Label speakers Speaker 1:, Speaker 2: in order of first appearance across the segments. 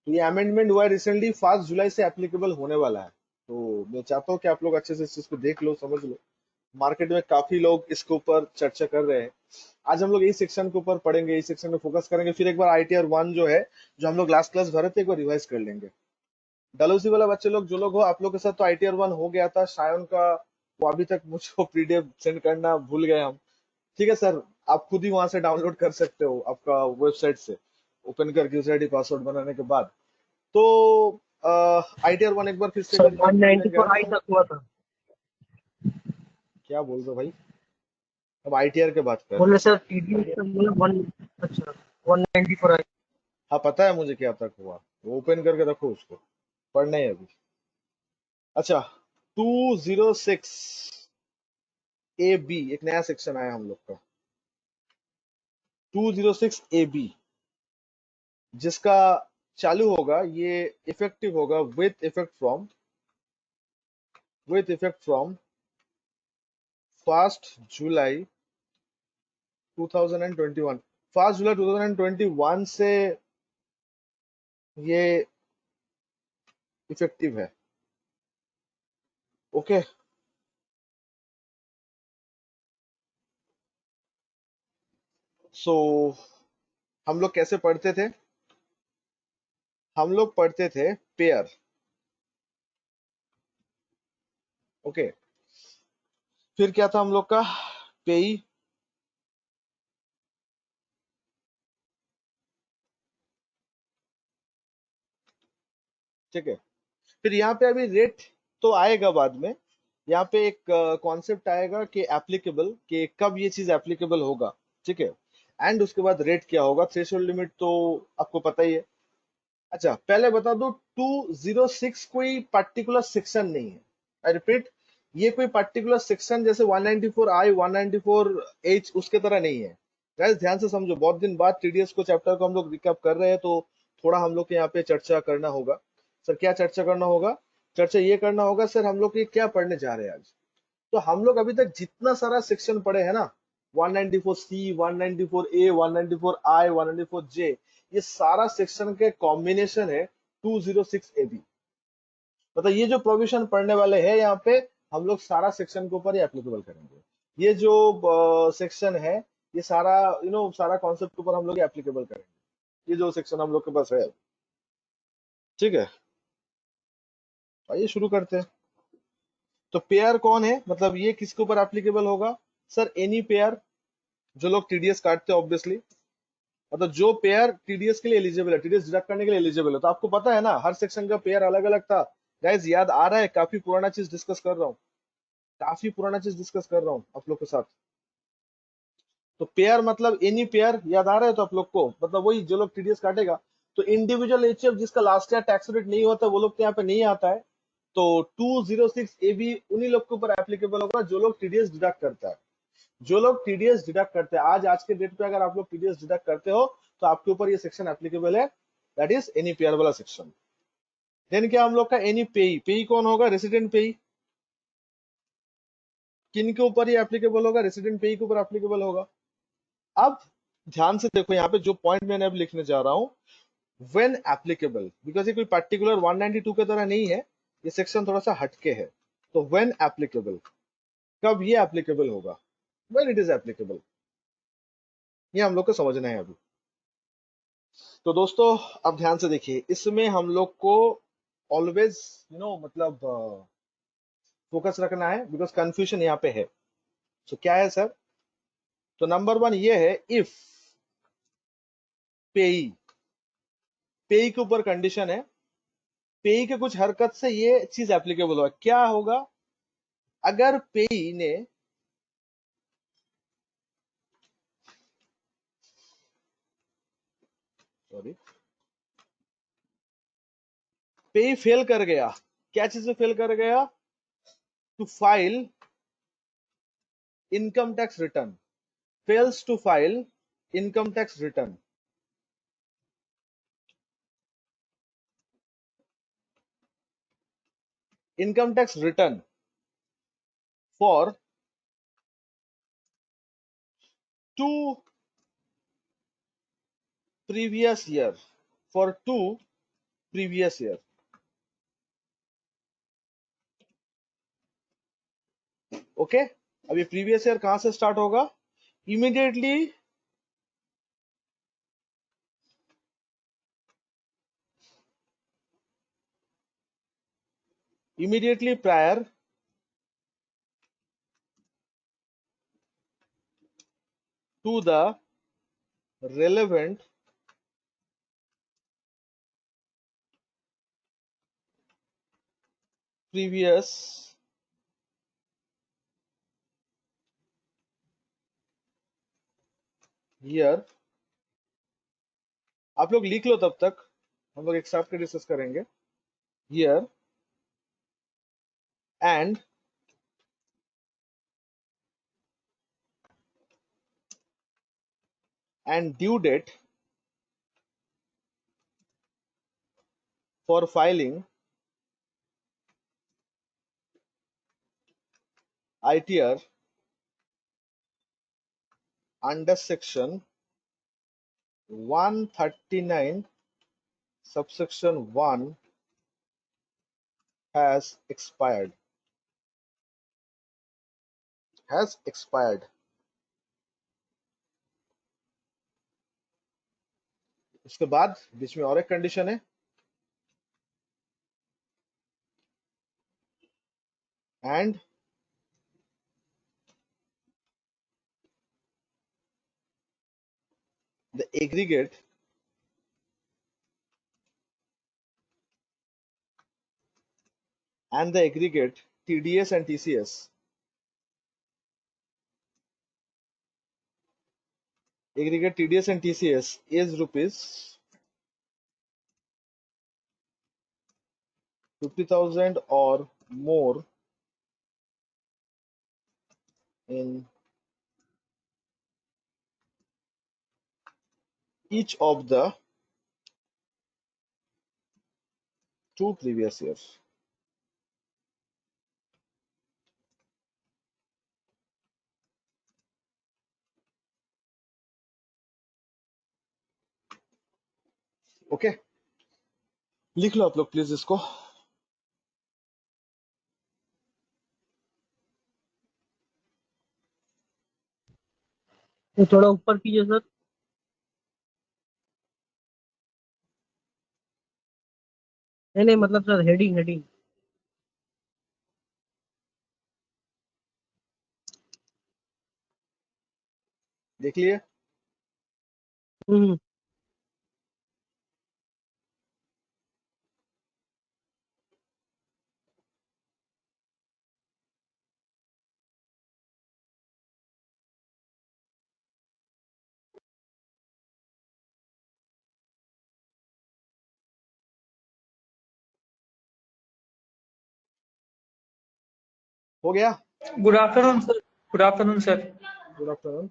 Speaker 1: तो ये अमेंडमेंट हुआ है रिसेंटली, 5 जुलाई से एप्लीकेबल होने वाला है। तो मैं चाहता हूँ कि आप लोग अच्छे से इस चीज को देख लो, समझ लो। मार्केट में काफी लोग इसके ऊपर चर्चा कर रहे हैं। आज हम लोग इस सेक्शन के ऊपर पढ़ेंगे, इस सेक्शन में फोकस करेंगे, फिर एक बार ITR 1 जो है, जो हम लोग लास्ट क्लास भरे थे, एक बार रिवाइज कर लेंगे। डलोसी वाला बच्चे लोग जो लोग हो, आप लोग के साथ तो ITR 1 हो गया था शायन का, वो अभी तक मुझको PDF सेंड करना भूल गए हम। ठीक है सर, आप खुद ही वहां से डाउनलोड कर सकते हो आपका वेबसाइट से, ओपन करके यूजर ID पासवर्ड बनाने के बाद। तो ITR 1 एक बार फिर से एक
Speaker 2: सर
Speaker 1: बार रिवाइज कर लेंगे
Speaker 2: 194
Speaker 1: आज।
Speaker 2: आई तक हुआ था।
Speaker 1: क्या बोल रहे हो भाई, अब ITR के बात कर।
Speaker 2: बोले सर TDS का मतलब वन, अच्छा 194 आई।
Speaker 1: हाँ पता है मुझे क्या तक हुआ, वो ओपन करके रखो उसको, पढ़ना है अभी। अच्छा, 206 AB एक नया सेक्शन आया हम लोग का, 206 AB, जिसका चालू होगा, ये इफेक्टिव होगा विथ इफेक्ट फ्रॉम 1 जुलाई 2021। 1 जुलाई 2021 से ये इफेक्टिव है। ओके, सो हम लोग कैसे पढ़ते थे, हम लोग पढ़ते थे पेयर। ओके, फिर क्या था हम लोग का, पेई, ठीक है। फिर यहाँ पे अभी रेट तो आएगा बाद में, यहाँ पे एक कॉन्सेप्ट आएगा कि एप्लीकेबल, कि कब ये चीज एप्लीकेबल होगा, ठीक है। एंड उसके बाद रेट क्या होगा, थ्रेशोल्ड लिमिट तो आपको पता ही है। अच्छा पहले बता दो, 206 कोई पर्टिकुलर सेक्शन नहीं है। आई रिपीट, ये कोई पर्टिकुलर सेक्शन जैसे 194I 194H उसके तरह नहीं है। गाइस ध्यान से समझो, बहुत दिन बाद TDS को चैप्टर को हम लोग रिकैप कर रहे हैं, तो थोड़ा हम लोग के यहाँ पे चर्चा करना होगा। सर क्या चर्चा करना होगा, चर्चा ये करना होगा सर हम लोग ये क्या पढ़ने जा रहे हैं आज। तो हम लोग अभी तक जितना सारा सेक्शन पढ़े हैं ना, 194C 194A 194I 194J, ये सारा सेक्शन के कॉम्बिनेशन है 206AB। मतलब ये जो प्रोविजन पढ़ने वाले हैं यहाँ पे, हम लोग सारा सेक्शन के ऊपर ही एप्लीकेबल करेंगे। ये जो सेक्शन है, ये सारा सारा कॉन्सेप्ट के ऊपर हम लोग एप्लीकेबल करेंगे, ये जो सेक्शन हम लोग के पास है। ठीक है, आइए शुरू करते हैं। तो पेयर कौन है, मतलब ये किसके ऊपर एप्लीकेबल होगा, सर एनी पेयर जो लोग TDS काटते हैं ऑब्वियसली, मतलब जो पेयर TDS के लिए एलिजिबल है, TDS डिडक्ट करने के लिए एलिजिबल है। तो आपको पता है ना, हर सेक्शन का पेयर अलग अलग था। गाइस याद आ रहा है, काफी पुराना चीज डिस्कस कर रहा हूँ, काफी पुराना चीज डिस्कस कर रहा हूँ आप लोग के साथ। तो पेयर मतलब एनी पेयर, याद आ रहा है तो आप लोग को, मतलब वही जो लोग TDS काटेगा। तो इंडिविजुअल HF जिसका लास्ट ईयर टैक्स रेट नहीं होता, वो लोग तो यहाँ पे नहीं आता है। तो 206AB उन्हीं लोग के ऊपर एप्लीकेबल होगा जो लोग TDS डिडक्ट करता है। जो लोग TDS डिडक्ट करते हैं, आज के डेट पे अगर आप लोग TDS डिडक्ट करते हो, तो आपके ऊपर ये सेक्शन एप्लीकेबल है, दैट इज एनी पेयर वाला सेक्शन। देन क्या हम लोग का एनी पेई, पेई कौन होगा, रेसिडेंट पेई। किन के ऊपर ये एप्लीकेबल होगा, रेसिडेंट पेई के ऊपर एप्लीकेबल होगा। अब ध्यान से देखो, यहाँ पे जो पॉइंट मैंने अब लिखने जा रहा हूँ, व्हेन एप्लीकेबल, बिकॉज ये कोई पर्टिकुलर 192 के तरह नहीं है, ये सेक्शन थोड़ा सा हटके है। तो व्हेन एप्लीकेबल, कब ये एप्लीकेबल होगा, व्हेन इट इज एप्लीकेबल, ये हम लोग को समझना है अभी। तो दोस्तों अब ध्यान से देखिए, इसमें हम लोग को ऑलवेज मतलब फोकस रखना है, बिकॉज कंफ्यूजन यहाँ पे है। तो क्या है सर, तो नंबर 1 ये है, इफ पेई, पेई के ऊपर कंडीशन है, पेई के कुछ हरकत से ये चीज एप्लीकेबल होगा। क्या होगा, अगर पेई ने सॉरी पेई फेल कर गया, क्या चीज में फेल कर गया, to file income tax return, fails to file income tax return, income tax return for 2 previous year, for 2 previous year. Okay, अब ये प्रीवियस ईयर कहां से स्टार्ट होगा? Immediately prior to the relevant previous year। आप लोग लिख लो, तब तक हम लोग एक साथ के डिस्कस करेंगे। Year end due date for filing ITR under section 139 subsection 1 has expired। has expired। उसके बाद बीच में और एक कंडीशन है, and the aggregate TDS and TCS, aggregate TDS and TCS is rupees 50,000 or more in each of the 2 previous years। Okay, लिख लो आप लोग please इसको।
Speaker 2: ये थोड़ा ऊपर कीजिए सर। नहीं नहीं, मतलब सर हेडिंग हेडिंग।
Speaker 1: देख लिए?
Speaker 2: हम्म।
Speaker 1: हो गया?
Speaker 3: Good afternoon, sir. Good afternoon, sir.
Speaker 1: Good afternoon.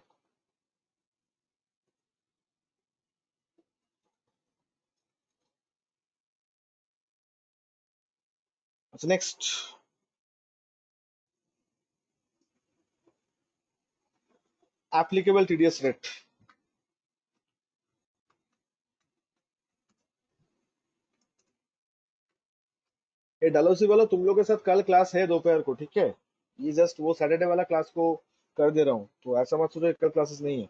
Speaker 1: अच्छा, नेक्स्ट एप्लीकेबल TDS रेट। ये डलोसी वाला तुम लोग के साथ कल क्लास है दोपहर को, ठीक है? ये जस्ट वो सैटरडे वाला क्लास को कर दे रहा हूँ, तो ऐसा मत सोचो कल क्लासेस नहीं है।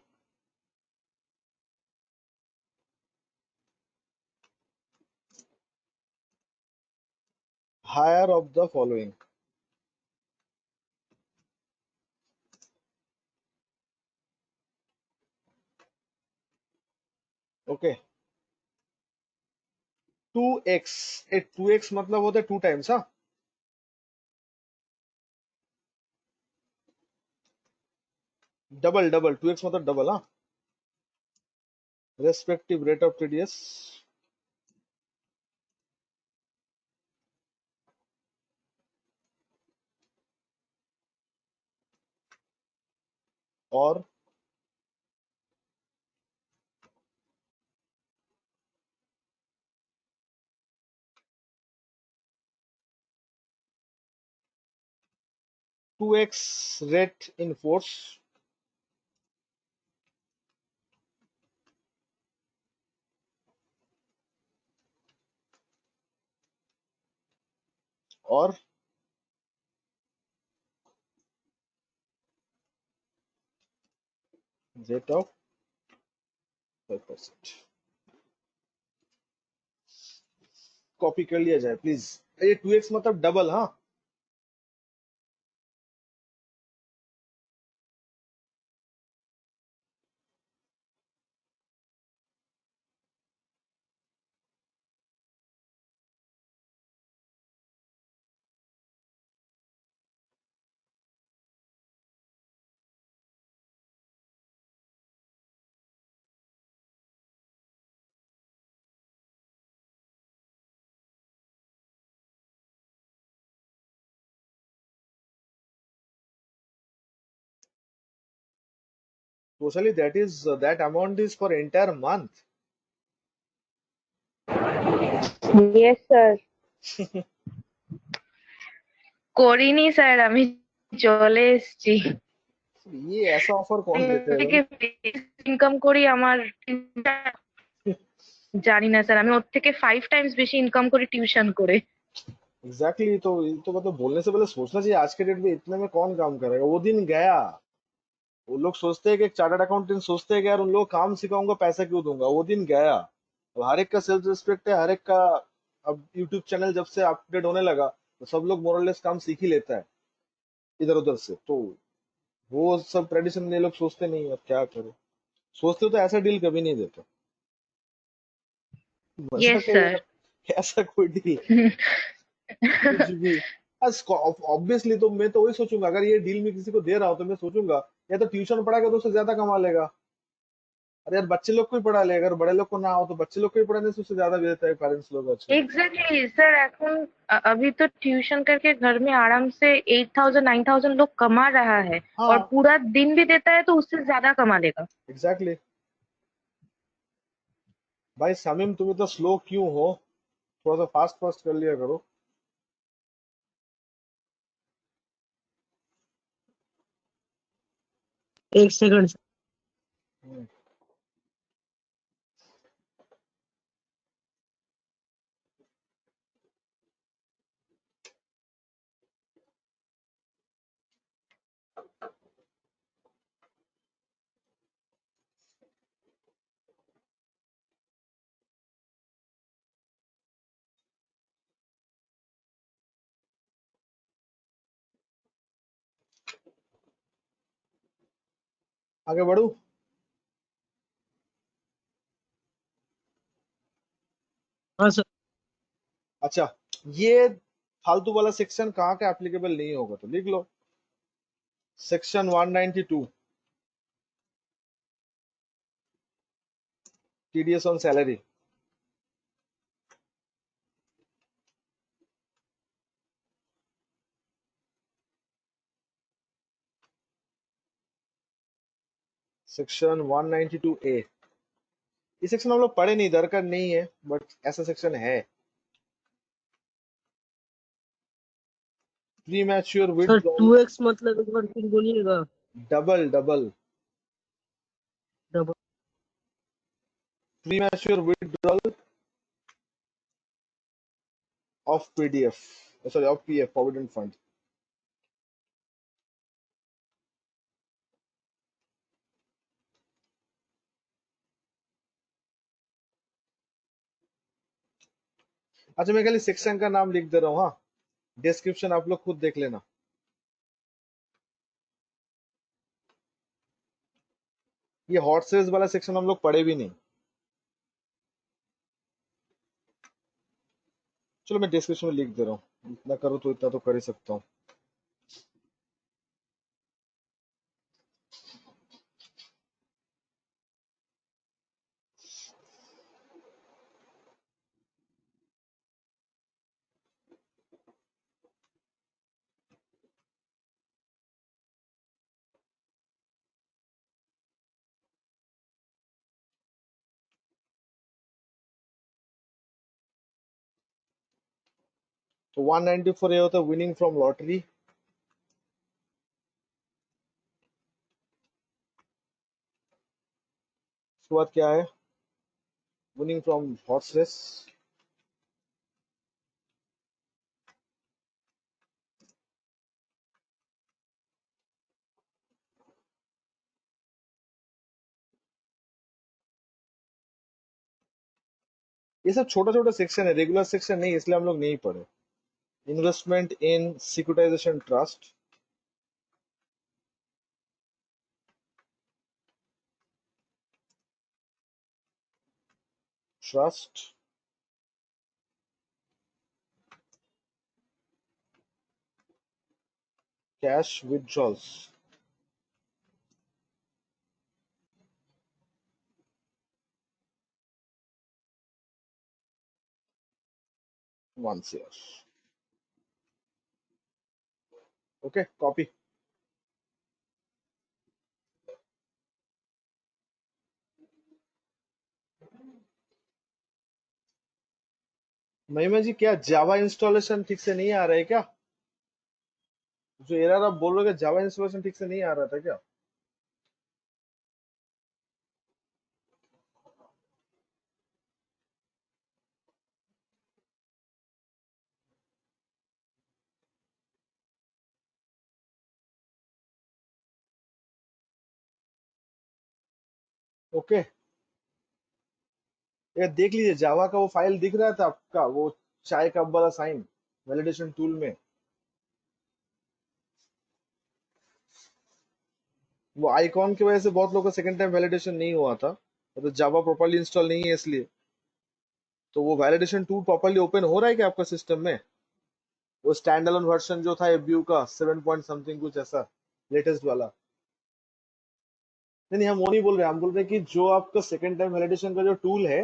Speaker 1: Higher of the following. Okay, 2x। 2x मतलब होता है 2 टाइम्स। हाँ, डबल डबल 2x मतलब डबल। हाँ, रेस्पेक्टिव रेट ऑफ TDS और 2x rate in force और रेट ऑफ 5%। कॉपी कर लिया जाए प्लीज। ये 2x मतलब डबल, हाँ। Totally, that amount is for entire month.
Speaker 4: Yes, sir. করিনি স্যার, আমি চলে এসেছি।
Speaker 1: ये ऐसा ऑफर कौन देता है
Speaker 4: থেকে
Speaker 1: भाई?
Speaker 4: ইনকাম করি আমার, জানি না স্যার, আমি ওর থেকে 5 টাইমস বেশি ইনকাম করি টিউশন করে।
Speaker 1: एग्जैक्टली तो मतलब बोलने से पहले सोचना चाहिए, आज के डेट में इतने में कौन काम करेगा। वो दिन गया। वो लोग सोचते हैं कि एक चार्टर्ड अकाउंटेंट सोचते हैं कि यार उन लोग काम सिखाऊंगा पैसा क्यों दूंगा। वो दिन गया। अब हर एक का सेल्फ रिस्पेक्ट है, हर एक का। अब यूट्यूब चैनल जब से अपडेट होने लगा तो सब लोग मोरलेस काम सीख ही लेता है इधर उधर से। तो वो सब ट्रेडिशन ये लोग सोचते नहीं। अब क्या करें। सोचते तो ऐसा डील कभी नहीं देते।
Speaker 4: यस
Speaker 1: मजाक है
Speaker 4: স্যার।
Speaker 1: यार। ऐसा कोई डील कुछ भी। ऑब्वियसली तो मैं तो वही सोचूंगा, अगर ये डील में किसी को दे रहा हूँ तो मैं सोचूंगा या तो ट्यूशन पढ़ाएगा तो उससे ज्यादा कमा लेगा। अरे यार बच्चे लोग को ही पढ़ा ले, अगर बड़े लोग को ना हो तो बच्चे लोग को ही पढ़ाने से उससे ज्यादा देता है पेरेंट्स लोग आजकल।
Speaker 4: एग्जैक्टली सर, এখন अभी तो ट्यूशन करके घर में आराम से 8,000 9,000 लोग कमा रहा है, और
Speaker 1: हाँ
Speaker 4: पूरा दिन भी देता है तो उससे ज्यादा कमा लेगा।
Speaker 1: एग्जैक्टली। भाई समीम तुम इतना स्लो क्यों हो? थोड़ा सा फास्ट फास्ट कर लिया करो।
Speaker 2: एक सेकंड।
Speaker 1: हम्म, आगे बढ़ू।
Speaker 2: हाँ सर।
Speaker 1: अच्छा, ये फालतू वाला सेक्शन कहाँ का एप्लीकेबल नहीं होगा तो लिख लो। Section 192, TDS on salary. Section 192 A. ये सेक्शन हम लोग पढ़े नहीं, दरकार नहीं है, बट ऐसा सेक्शन है। Pre mature
Speaker 2: sir
Speaker 1: withdrawal.
Speaker 2: 2x मतलब एक बार फिर बोलिएगा।
Speaker 1: Double double.
Speaker 2: Double.
Speaker 1: Pre mature withdrawal of PDF, sorry of PF provident fund. अच्छा मैं खाली सेक्शन का नाम लिख दे रहा हूँ, हाँ। डिस्क्रिप्शन आप लोग खुद देख लेना। ये हॉट सेल्स वाला सेक्शन हम लोग पढ़े भी नहीं। चलो मैं डिस्क्रिप्शन में लिख दे रहा हूँ, इतना करो तो इतना तो कर ही सकता हूँ। तो 194 ये होता है विनिंग फ्रॉम लॉटरी। उसके बाद क्या है? Winning from horse race. ये सब छोटा छोटा सेक्शन है, रेगुलर सेक्शन नहीं, इसलिए हम लोग नहीं पढ़े। Investment in securitization trust, trust, cash withdrawals, 1 CR। Okay, copy. Mahima ji, क्या जावा इंस्टॉलेशन ठीक से नहीं आ रहा है क्या? जो एरर आप बोल रहे हो, जावा इंस्टॉलेशन ठीक से नहीं आ रहा था क्या? ओके, ये देख लीजिए, जावा का वो फाइल दिख रहा था आपका, वो चाय कप वाला साइन वैलिडेशन टूल में, वो आइकॉन की वजह से बहुत लोगों का सेकंड टाइम वैलिडेशन नहीं हुआ था, तो जावा प्रॉपर्ली इंस्टॉल नहीं है इसलिए। तो वो वैलिडेशन टूल प्रॉपर्ली ओपन हो रहा है क्या आपका सिस्टम में? वो स्टैंड अलोन वर्जन जो था एबीयू का 7 पॉइंट समथिंग कुछ ऐसा, लेटेस्ट वाला। नहीं नहीं, हम वो नहीं बोल रहे, हम बोल रहे कि जो आपका सेकंड टाइम वैलिडेशन का जो टूल है,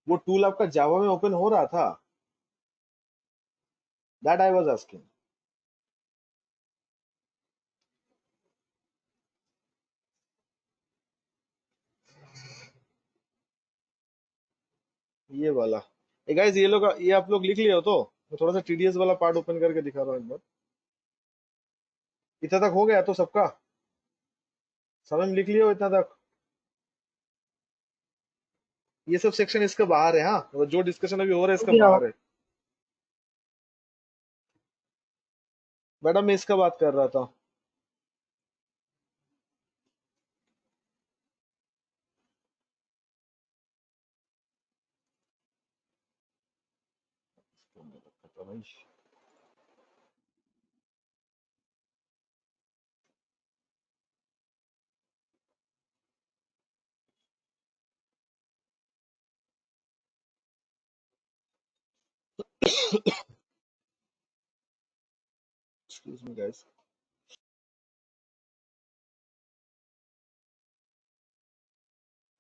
Speaker 1: वो टूल आपका जावा में ओपन हो रहा था, दैट आई वाज आस्किंग। ये वाला, ये गाइस, ये लोग, ये आप लोग लिख लिए हो तो मैं थोड़ा सा टीडीएस वाला पार्ट ओपन करके दिखा रहा हूँ एक बार। इतना तक हो गया तो सबका समझ में लिख लिया हो इतना तक? ये सब सेक्शन इसके बाहर है, हाँ, मतलब जो डिस्कशन अभी हो रहा है इसका
Speaker 2: Yeah.
Speaker 1: बाहर है। मैडम, मैं इसका बात कर रहा था। Excuse me guys.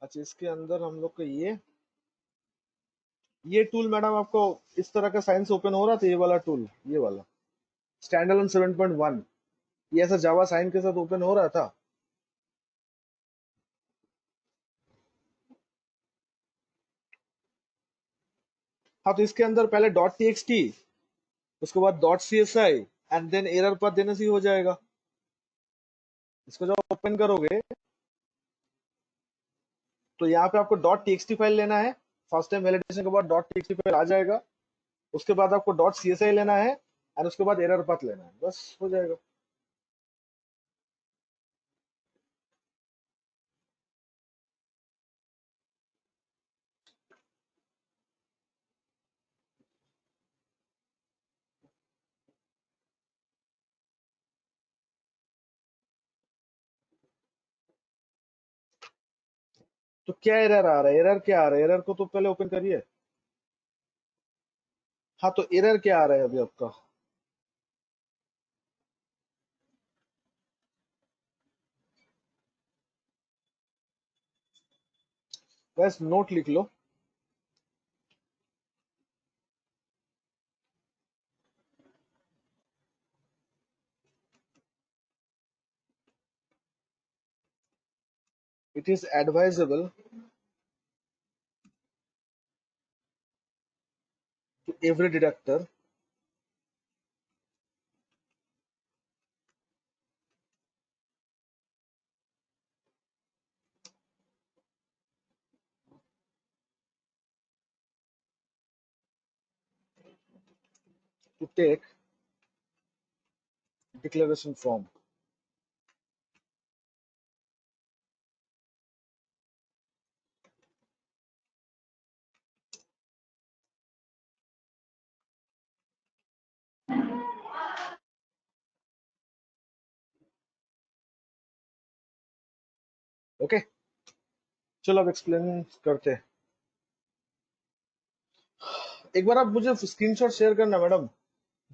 Speaker 1: अच्छा, इसके अंदर हम लोग को ये टूल मैडम आपको इस तरह का साइंस ओपन हो रहा था, ये वाला टूल, ये वाला स्टैंड अलोन 7.1, ये ऐसा जावा साइन के साथ ओपन हो रहा था? हाँ, तो इसके अंदर पहले डॉट टीएक्सटी, उसके बाद dot CSI, and then error path देने से ही हो जाएगा। इसको जब ओपन करोगे तो यहाँ पे आपको डॉट टीएक्सटी फाइल लेना है, फर्स्ट टाइम वैलिडेशन के बाद डॉट टीएक्सटी फाइल आ जाएगा। उसके बाद आपको डॉट सीएसआई लेना है, एंड उसके बाद एरर पाथ लेना है, बस हो जाएगा। तो क्या एरर आ रहा है, एरर क्या आ रहा है, एरर को तो पहले ओपन करिए। हाँ, तो एरर क्या आ रहा है अभी आपका? बस नोट लिख लो। It is advisable to every deductor to take declaration form. Okay, चलो अब एक्सप्लेन करते हैं। एक बार आप मुझे स्क्रीनशॉट शेयर करना मैडम,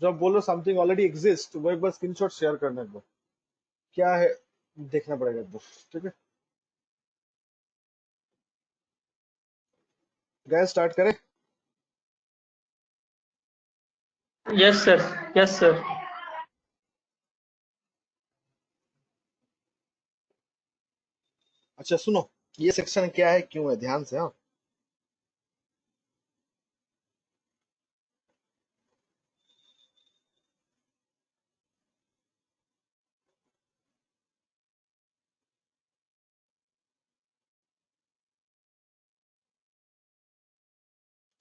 Speaker 1: जो आप बोलो समथिंग ऑलरेडी एग्जिस्ट, वो एक बार स्क्रीनशॉट शेयर करना एक बार, क्या है देखना पड़ेगा एक बार, ठीक है। गैस स्टार्ट करें।
Speaker 3: Yes, sir. Yes, sir.
Speaker 1: अच्छा सुनो, ये सेक्शन क्या है, क्यों है, ध्यान से। हाँ,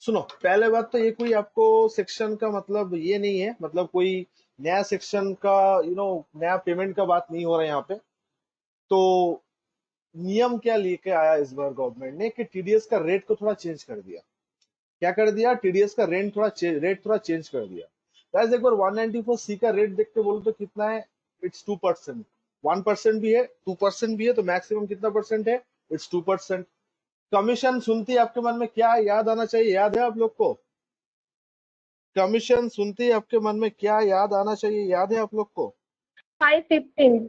Speaker 1: सुनो, पहले बात तो ये कोई आपको सेक्शन का मतलब ये नहीं है, मतलब कोई नया सेक्शन का नया पेमेंट का बात नहीं हो रहा है यहाँ पे। तो नियम क्या लेके आया इस बार गवर्नमेंट ने कि टीडीएस का रेट को थोड़ा चेंज कर दिया। क्या कर दिया, टीडीएस का रेट थोड़ा चेंज कर दिया। गाइस एक बार 194 सी का रेट देख के बोलो तो कितना है, इट्स 2%। 1% भी है, 2% भी है, तो मैक्सिमम कितना परसेंट है, इट्स 2%। कमीशन सुनते ही आपके मन में क्या याद आना चाहिए, याद है आप लोग को? कमीशन सुनते ही आपके मन में क्या याद आना चाहिए, याद है आप लोग को?
Speaker 4: 515।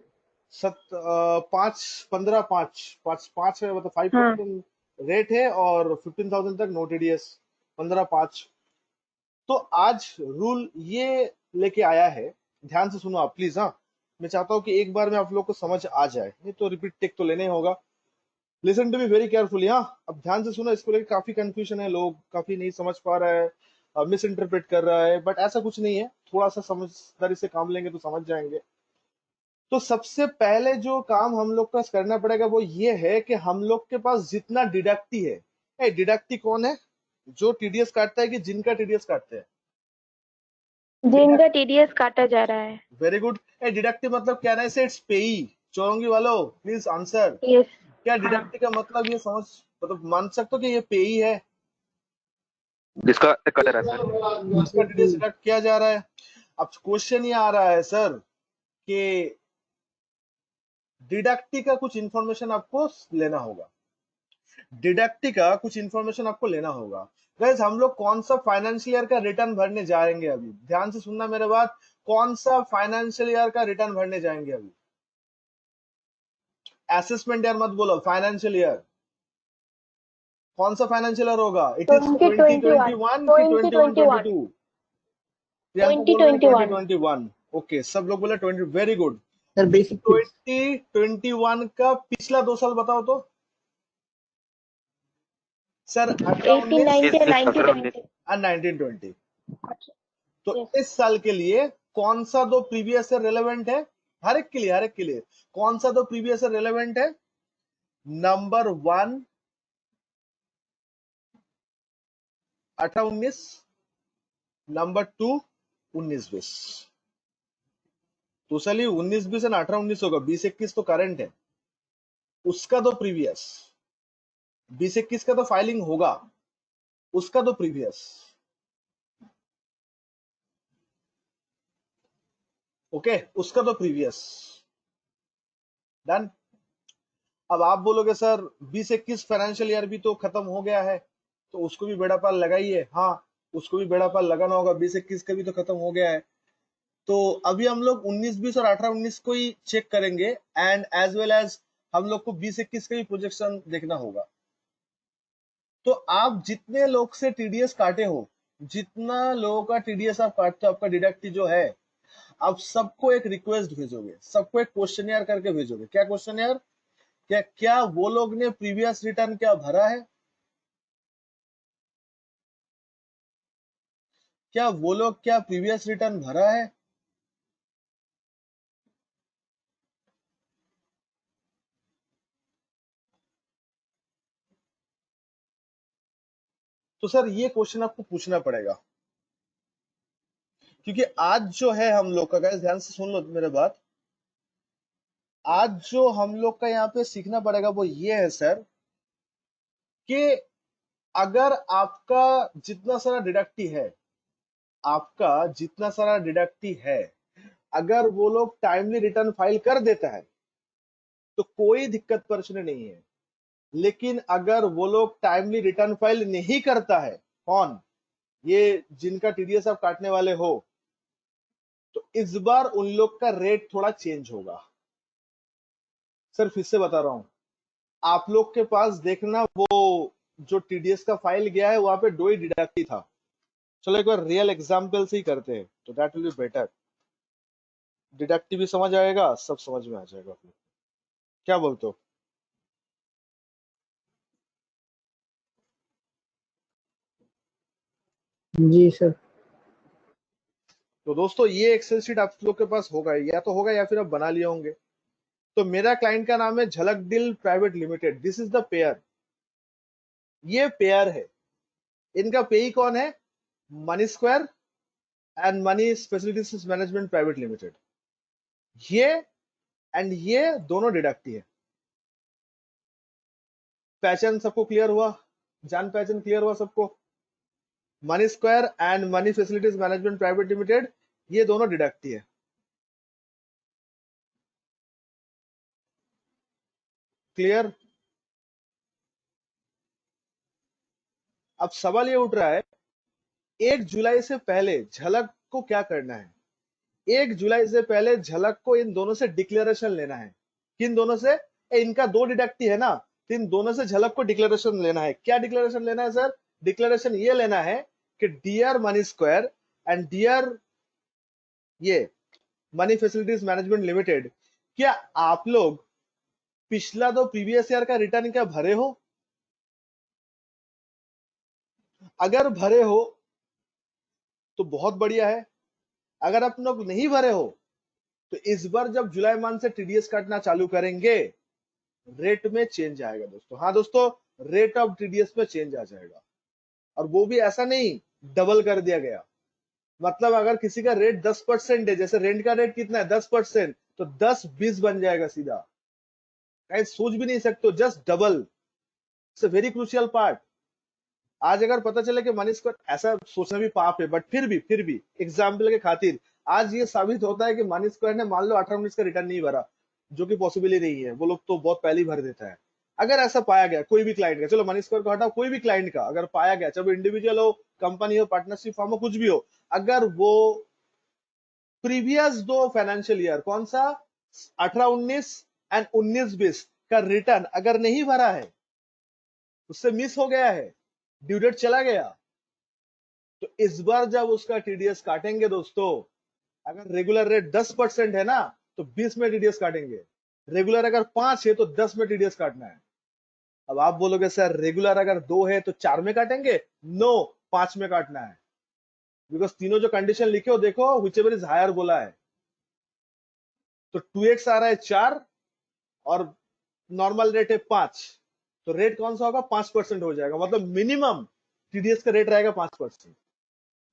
Speaker 1: 15 5 5 5 है, मतलब
Speaker 4: हाँ
Speaker 1: 5% रेट है और 15,000 तक नो टीडीएस। 15 5। तो आज रूल ये लेके आया है, ध्यान से सुनो आप प्लीज। हाँ, मैं चाहता हूँ कि एक बार में आप लोग को समझ आ जाए, नहीं तो रिपीट टेक तो लेना ही होगा। Listen to me very carefully. हाँ, अब ध्यान से सुनो, इसको लेकर काफी कंफ्यूजन है, लोग काफी नहीं समझ पा रहा है, मिस इंटरप्रेट कर रहा है, बट ऐसा कुछ नहीं है, थोड़ा सा समझदारी से काम लेंगे तो समझ जाएंगे। तो सबसे पहले जो काम हम लोग का करना पड़ेगा वो ये है कि हम लोग के पास जितना डिडक्टी है, डिडक्टी कौन है, जो टीडीएस काटता है कि जिनका टीडीएस काटते हैं?
Speaker 4: जिनका टीडीएस काटा जा रहा है।
Speaker 1: Very good. डिडक्टी मतलब क्या है, इट्स पेई। चौरंगी वालों प्लीज आंसर।
Speaker 4: यस।
Speaker 1: क्या
Speaker 4: हाँ
Speaker 1: डिडक्टी का मतलब ये समझ, मतलब मान सकते हो कि ये पेई है,
Speaker 5: जिसका कट रहा है सर।
Speaker 1: जिसका टीडीएस डिडक्ट किया जा रहा है। अब क्वेश्चन ये आ रहा है सर कि डिडक्टी का कुछ इंफॉर्मेशन आपको लेना होगा, डिडक्टी का कुछ इंफॉर्मेशन आपको लेना होगा। गाइस हम लोग कौन सा फाइनेंशियल ईयर का रिटर्न भरने जाएंगे अभी, ध्यान से सुनना मेरे बात, कौन सा फाइनेंशियल ईयर का रिटर्न भरने जाएंगे अभी? असेसमेंट ईयर मत बोलो, फाइनेंशियल ईयर। कौन सा फाइनेंशियल ईयर होगा, इट इज
Speaker 4: 2021।
Speaker 1: 2021 कि
Speaker 4: 2021।
Speaker 1: 21-22? प्रियंका बोल रही है
Speaker 4: 2021।
Speaker 1: 2021। ओके, सब लोग बोले 20। Very good.
Speaker 2: Sir basic fix
Speaker 1: 2021 का पिछला 2 साल बताओ तो। सर
Speaker 4: 18
Speaker 1: 18-19
Speaker 4: 90
Speaker 5: इस
Speaker 4: 90
Speaker 5: 18
Speaker 4: 20।
Speaker 1: और 19-20। तो
Speaker 4: यस।
Speaker 1: इस साल के लिए कौन सा दो प्रीवियस ईयर रेलेवेंट है? हर एक के लिए, हर एक के लिए कौन सा दो प्रीवियस ईयर रेलेवेंट है? Number 1 18-19, number 2 19-20। तो चलिए 19-20 और 18-19 होगा, 20-21 तो करंट है, उसका दो प्रीवियस। 20-21 का तो फाइलिंग होगा, उसका दो प्रीवियस। ओके, उसका दो प्रीवियस। डन। अब आप बोलोगे सर 20-21 फाइनेंशियल ईयर भी तो खत्म हो गया है, तो उसको भी बेड़ा पार लगाइए। हाँ, उसको भी बेड़ा पार लगाना होगा, 20-21 का भी तो खत्म हो गया है। तो अभी हम लोग 19-20 और 18-19 को ही चेक करेंगे, एंड एज वेल एज हम लोग को 20-21 का भी प्रोजेक्शन देखना होगा। तो आप जितने लोग से टीडीएस काटे हो, जितना लोगों का टीडीएस आप काटते हो, आपका डिडक्टी जो है, आप सबको एक रिक्वेस्ट भेजोगे, सबको एक क्वेश्चन करके भेजोगे। क्या क्वेश्चन, क्या क्या वो लोग ने प्रीवियस रिटर्न क्या भरा है? क्या वो लोग क्या प्रीवियस रिटर्न भरा है? तो सर ये क्वेश्चन आपको पूछना पड़ेगा, क्योंकि आज जो है हम लोग का, गाइस ध्यान से सुन लो मेरे बात, आज जो हम लोग का यहाँ पे सीखना पड़ेगा वो ये है सर कि अगर आपका जितना सारा डिडक्टी है, आपका जितना सारा डिडक्टी है, अगर वो लोग टाइमली रिटर्न फाइल कर देता है, तो कोई दिक्कत परेशानी नहीं है। लेकिन अगर वो लोग टाइमली रिटर्न फाइल नहीं करता है, कौन, ये जिनका टीडीएस आप काटने वाले हो, तो इस बार उन लोग का रेट थोड़ा चेंज होगा। सर फिर से बता रहा हूं, आप लोग के पास देखना वो जो टीडीएस का फाइल गया है वहां पे 2 ही डिडक्ट था। चलो एक बार रियल एग्जांपल से ही करते हैं तो that will be better. Deductive भी समझ आएगा, सब समझ में आ जाएगा आप लोग। क्या बोलते हो?
Speaker 2: जी सर।
Speaker 1: तो दोस्तों ये एक्सेल शीट आप लोग के पास होगा, या तो होगा या फिर आप बना लिए होंगे। तो मेरा क्लाइंट का नाम है झलक deal private limited, this is the pair. ये पेयर है, इनका पेई कौन है? Money square and money facilities management private limited. ये एंड ये दोनों डिडक्टी है। पहचान सबको क्लियर हुआ? जान पहचान क्लियर हुआ सबको? Money square and money facilities management private limited, ये दोनों डिडक्टी है। क्लियर? अब सवाल ये उठ रहा है, 1 जुलाई से पहले झलक को क्या करना है? 1 जुलाई से पहले झलक को इन दोनों से डिक्लेरेशन लेना है। किन दोनों से? इनका 2 डिडक्टी है ना, तो इन दोनों से झलक को डिक्लेरेशन लेना है। क्या डिक्लेरेशन लेना है सर? डिक्लेरेशन ये लेना है कि dear money square and dear ये मनी फैसिलिटीज मैनेजमेंट लिमिटेड, क्या आप लोग पिछला 2 प्रीवियस ईयर का रिटर्न क्या भरे हो? अगर भरे हो तो बहुत बढ़िया है। अगर आप लोग नहीं भरे हो तो इस बार जब जुलाई मंथ से टीडीएस काटना चालू करेंगे, रेट में चेंज आएगा दोस्तों। हाँ दोस्तों, रेट ऑफ टीडीएस में चेंज आ जाएगा, और वो भी ऐसा नहीं डबल कर दिया गया। मतलब अगर किसी का रेट 10% है, जैसे रेंट का रेट कितना है 10%, तो 10-20 बन जाएगा सीधा। कहीं सोच भी नहीं सकते, just double. It's a very crucial part. आज अगर पता चले कि मनीष को, ऐसा सोचना भी पाप है, बट फिर भी एग्जाम्पल के खातिर आज ये साबित होता है कि मनीष स्क्वायर ने मान लो 18-19 का रिटर्न नहीं भरा, जो कि पॉसिबल ही नहीं है, वो लोग तो बहुत पहले ही भर देता है। अगर ऐसा पाया गया कोई भी क्लाइंट का, चलो मनीष स्क्वायर को हटाओ, कोई भी क्लाइंट का अगर पाया गया, चाहे इंडिविजुअल हो, कंपनी हो, पार्टनरशिप फॉर्म हो, कुछ भी हो, अगर वो प्रीवियस 2 फाइनेंशियल ईयर, कौन सा, 18-19 एंड 19-20 का रिटर्न अगर नहीं भरा है, उससे मिस हो गया है, ड्यू डेट चला गया, तो इस बार जब उसका टीडीएस काटेंगे दोस्तों, अगर रेगुलर रेट 10% है ना, तो 20 में टीडीएस काटेंगे। रेगुलर अगर 5 है तो 10 में टीडीएस काटना है। अब आप बोलोगे सर रेगुलर अगर 2 है तो 4 में काटेंगे? नो, 5 में काटना है। बिकॉज तीनों जो कंडीशन लिखे हो देखो, व्हिचएवर इज हायर बोला है। तो 2x आ रहा है 4 और नॉर्मल रेट है 5, तो रेट कौन सा होगा? 5% हो जाएगा। मतलब मिनिमम टीडीएस का रेट रहेगा 5%।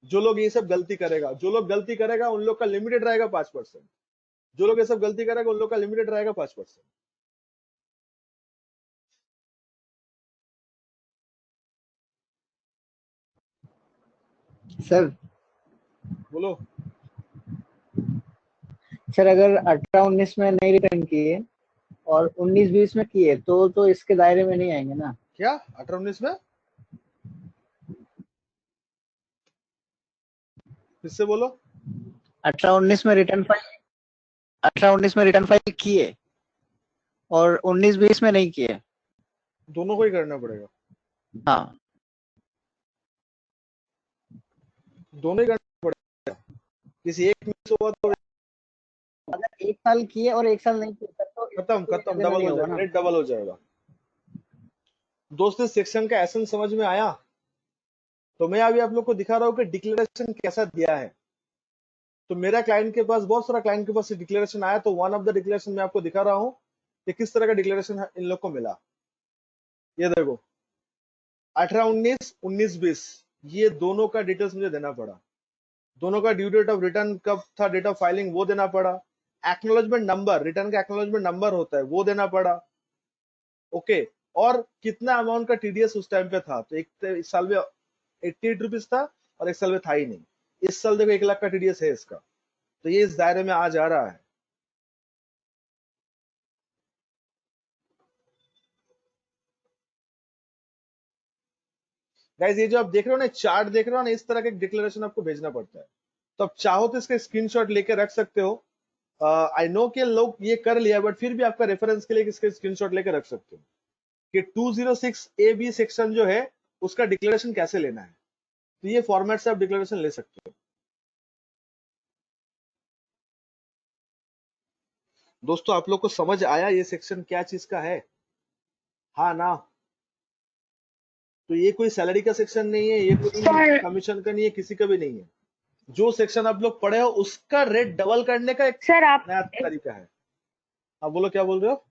Speaker 1: जो लोग ये सब गलती करेगा उन लोग का लिमिटेड रहेगा 5%। जो लोग ये सब गलती करेगा उन लोग का लिमिटेड रहेगा 5%।
Speaker 2: सर
Speaker 1: बोलो।
Speaker 2: सर अगर 18-19 में नहीं रिटर्न किए और 19-20 में किए तो इसके दायरे में नहीं आएंगे ना?
Speaker 1: क्या 18-19 में? फिर से बोलो।
Speaker 2: 18-19 में रिटर्न फाइल किए और 19-20 में नहीं किए।
Speaker 1: दोनों को ही करना पड़ेगा।
Speaker 2: हाँ,
Speaker 1: दोनों ही करना पड़ेगा। किसी एक में से हुआ तो
Speaker 2: अगर 1 साल किए और 1 साल नहीं किए तो
Speaker 1: खत्म, डबल हो जाएगा, रेट डबल हो जाएगा। दोस्तों सेक्शन का एसेंस समझ में आया? तो मैं अभी आप लोग को दिखा रहा हूँ कि डिक्लेरेशन कैसा दिया है। तो मेरा क्लाइंट के पास, बहुत सारा क्लाइंट के पास डिक्लेरेशन आया, तो वन ऑफ द डिक्लेरेशन मैं आपको दिखा रहा हूँ कि किस तरह का डिक्लेरेशन इन लोग को मिला। ये देखो 18-19, 19-20, ये दोनों का डिटेल्स मुझे देना पड़ा। दोनों का ड्यू डेट ऑफ रिटर्न कब था, डेट ऑफ फाइलिंग वो देना पड़ा। एक्नोलॉजमेंट नंबर, रिटर्न का एक्नोलॉजमेंट नंबर होता है, वो देना पड़ा। ओके, और कितना अमाउंट का टीडीएस उस टाइम पे था। तो इस साल में 88 रुपीज था और एक साल में था ही नहीं। इस साल देखो 1 लाख का टीडीएस है इसका, तो ये इस दायरे में आ जा रहा है। गाइस ये जो आप देख रहे हो ना, चार्ट देख रहे हो ना, इस तरह का एक डिक्लेरेशन आपको भेजना पड़ता है। तो आप चाहो तो इसका स्क्रीनशॉट लेके रख सकते हो। आई नो कि लोग ये कर लिया, बट फिर भी आपका रेफरेंस के लिए इसका स्क्रीनशॉट लेके रख सकते हो कि 206 ए बी सेक्शन जो है उसका डिक्लेरेशन कैसे लेना है। तो ये फॉर्मेट से आप डिक्लेरेशन ले सकते हो। दोस्तों आप लोग को समझ आया ये सेक्शन क्या चीज का है? हाँ ना? तो ये कोई सैलरी का सेक्शन नहीं है, ये कोई
Speaker 4: सर
Speaker 1: कमीशन का नहीं है, किसी का भी नहीं है। जो सेक्शन आप लोग पढ़े हो उसका रेट डबल करने का एक
Speaker 4: सर आप
Speaker 1: नया तरीका है। आप बोलो, क्या बोल रहे हो?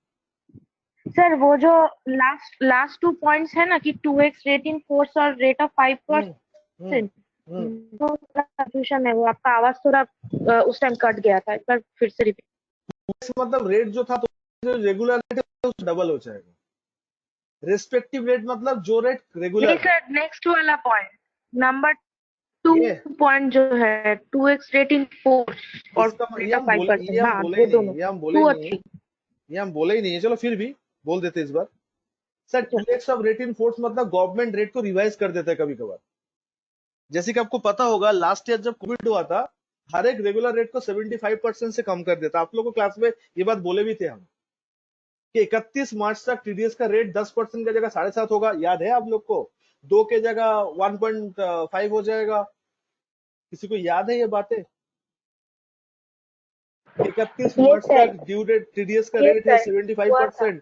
Speaker 4: सर वो जो लास्ट 2 पॉइंट्स है ना कि 2x रेट इन फोर्स और रेट ऑफ 5%, तो कंफ्यूजन है। वो आपका आवाज थोड़ा उस टाइम कट गया था, एक बार फिर से रिपीट।
Speaker 1: मतलब रेट जो था, तो जो रेगुलर रेट है उस डबल हो जाएगा। रेस्पेक्टिव रेट मतलब जो रेट रेगुलर
Speaker 4: नहीं
Speaker 1: है।
Speaker 4: सर, नेक्स्ट वाला पॉइंट नंबर 2
Speaker 1: ये
Speaker 4: पॉइंट जो है 2x रेट इन फोर्स और
Speaker 1: इसका
Speaker 4: रेट
Speaker 1: ये
Speaker 4: ऑफ
Speaker 1: हम बोले
Speaker 4: 5%,
Speaker 1: ये हम
Speaker 4: हाँ
Speaker 1: बोले
Speaker 4: वो
Speaker 1: ही नहीं,
Speaker 4: दोनों
Speaker 1: ये हम बोले
Speaker 4: 2
Speaker 1: ही
Speaker 4: और
Speaker 1: नहीं है,
Speaker 4: 3।
Speaker 1: ये हम बोले ही नहीं है। चलो फिर भी बोल देते इस बार। Sir 2x of rate in force मतलब गवर्नमेंट रेट को रिवाइज कर देता है कभी कभार। जैसे कि आपको पता होगा लास्ट ईयर जब कोविड हुआ था, हर एक रेगुलर रेट को 75% से कम कर देता। आप लोगों को क्लास में ये बात बोले भी थे हम कि 31 मार्च तक टीडीएस का रेट 10% की जगह 7.5 होगा। याद है आप लोग को? 2 के जगह 1.5 हो जाएगा। किसी को याद है ये बातें? 31
Speaker 4: ये
Speaker 1: मार्च
Speaker 4: सर,
Speaker 1: तक ड्यू रेट टीडीएस का
Speaker 4: ये
Speaker 1: रेट है
Speaker 4: सर हुआ था।
Speaker 1: 75%।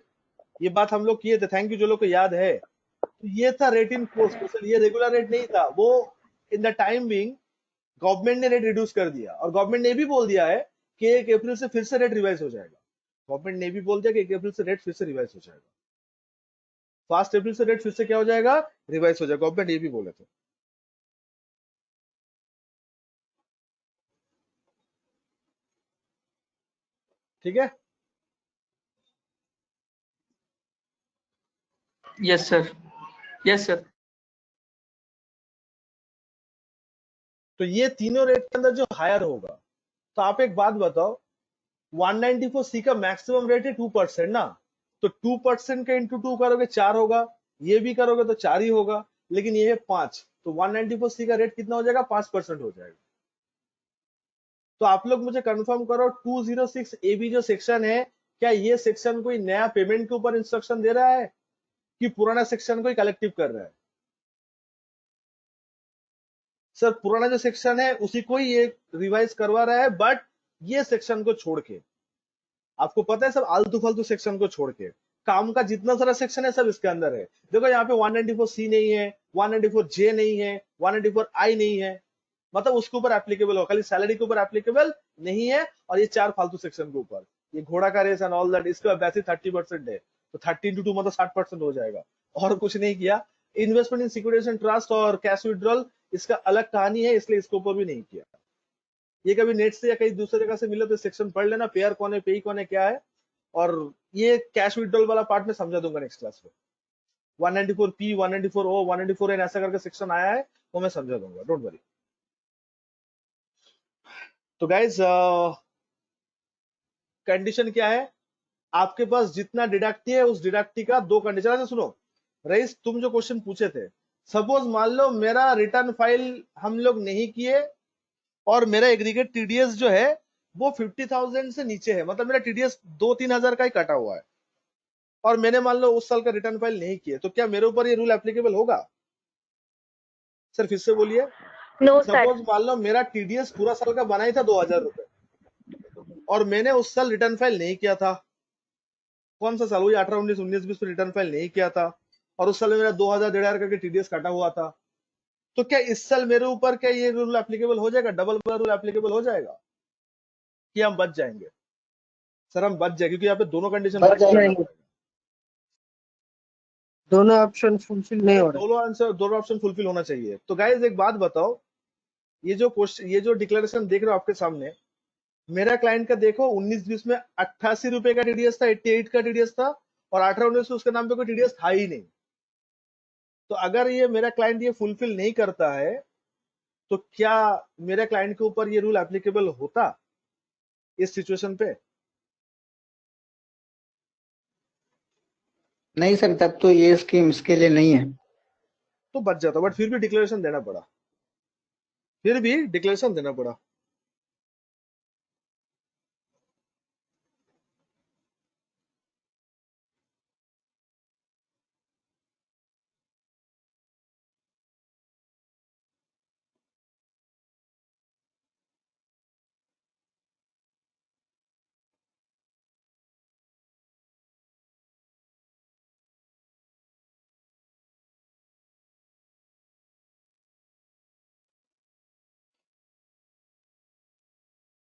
Speaker 1: ये बात हम लोग किए थे। थैंक यू जो लोग को याद है। तो ये था रेट इन फोर्स। तो ये रेगुलर रेट नहीं था, वो in the time being government ने रेट रिड्यूस कर दिया। और गवर्नमेंट ने भी बोल दिया है कि 1 अप्रैल से फिर से रेट रिवाइज हो जाएगा। गवर्नमेंट ने भी बोल दिया कि 1 अप्रैल से रेट फिर से रिवाइज हो जाएगा। 1 अप्रैल से रेट फिर से क्या हो जाएगा? रिवाइज हो जाएगा। गवर्नमेंट ये भी बोले थे। ठीक है।
Speaker 3: Yes, sir. Yes, sir.
Speaker 1: तो ये तीनों रेट के अंदर जो हायर होगा, तो आप एक बात बताओ, 194C का मैक्सिमम रेट है 2% ना? तो 2% का इंटू 2 करोगे 4 होगा, ये भी करोगे तो 4 ही होगा, लेकिन ये है 5। तो 194C का रेट कितना हो जाएगा? 5% हो जाएगा। तो आप लोग मुझे कंफर्म करो, 206 AB जो सेक्शन है, क्या ये सेक्शन कोई नया पेमेंट के ऊपर इंस्ट्रक्शन दे रहा है कि पुराना सेक्शन को ही कलेक्टिव कर रहा है? सर पुराना जो सेक्शन है उसी को ही ये रिवाइज करवा रहा है, बट ये सेक्शन को छोड़ के। आपको पता है सब आलतू फालतू सेक्शन को छोड़ के काम का जितना सारा सेक्शन है सब इसके अंदर है। देखो यहाँ पे 194C नहीं है, 194J नहीं है, 194I नहीं है, मतलब उसके ऊपर एप्लीकेबल हो, खाली सैलरी के ऊपर एप्लीकेबल नहीं है। और ये 4 फालतू सेक्शन के ऊपर, ये घोड़ा का रेस एंड ऑल दैट, इसका वैसे 30% है, तो 30 into 2 मतलब 60% हो जाएगा। और कुछ नहीं किया। Investment in securities and trust और कैश विड्रॉल, इसका अलग कहानी है, इसलिए इसके ऊपर भी नहीं किया। ये कभी नेट से या कहीं दूसरी जगह से मिले तो सेक्शन पढ़ लेना, पेयर कौन है, पेई कौन है, क्या है। और ये कैश विड्रॉल वाला पार्ट में समझा दूंगा नेक्स्ट क्लास में। 194P, 194O, 194N ऐसा करके सेक्शन आया है, वो मैं समझा दूंगा, डोंट वरी। तो गाइज कंडीशन क्या है? आपके पास जितना डिडक्टी है उस डिडक्टी का 2 कंडीशन है। सुनो रईस, तुम जो क्वेश्चन पूछे थे, सपोज मान लो मेरा रिटर्न फाइल हम लोग नहीं किए और मेरा एग्रीगेट टीडीएस जो है वो 50,000 से नीचे है, मतलब मेरा टीडीएस 2-3 हजार का ही कटा हुआ है, और मैंने मान लो उस साल का रिटर्न फाइल नहीं किए, तो क्या मेरे ऊपर ये रूल एप्लीकेबल होगा? सर फिर से बोलिए।
Speaker 4: No sir.
Speaker 1: सपोज मान लो मेरा टीडीएस पूरा साल का बना ही था 2,000 रुपए, और मैंने उस साल रिटर्न फाइल नहीं किया था। कौन सा साल? वही 18, 19, 19, 20 में रिटर्न फाइल नहीं किया था, और उस साल में मेरा 2,000 1,500 करके टीडीएस कटा हुआ था। तो क्या इस साल मेरे ऊपर क्या ये रूल एप्लीकेबल हो जाएगा? डबल वाला रूल एप्लीकेबल हो जाएगा कि हम बच जाएंगे? सर हम बच जाए, क्योंकि यहाँ पे दोनों कंडीशन
Speaker 2: बच
Speaker 1: करना
Speaker 2: जाएंगे।
Speaker 1: पड़ेगा।
Speaker 2: दोनों ऑप्शन फुलफिल नहीं हो रहे।
Speaker 1: दोनों आंसर, दोनों ऑप्शन फुलफिल होना चाहिए। तो गाइज एक बात बताओ, ये जो क्वेश्चन, ये जो डिक्लेरेशन देख रहे हो आपके सामने, मेरा क्लाइंट का देखो 19-20 में 88 रुपए का टीडीएस था, 88 का टीडीएस था, और 18-19 में उसके नाम पे कोई टीडीएस था ही नहीं। तो अगर ये मेरा क्लाइंट ये फुलफिल नहीं करता है, तो क्या मेरे क्लाइंट के ऊपर ये रूल एप्लीकेबल होता इस सिचुएशन पे?
Speaker 2: नहीं सर, तब तो ये स्कीम इसके लिए नहीं है।
Speaker 1: तो बच जाता, बट फिर भी डिक्लेरेशन देना पड़ा, फिर भी डिक्लेरेशन देना पड़ा।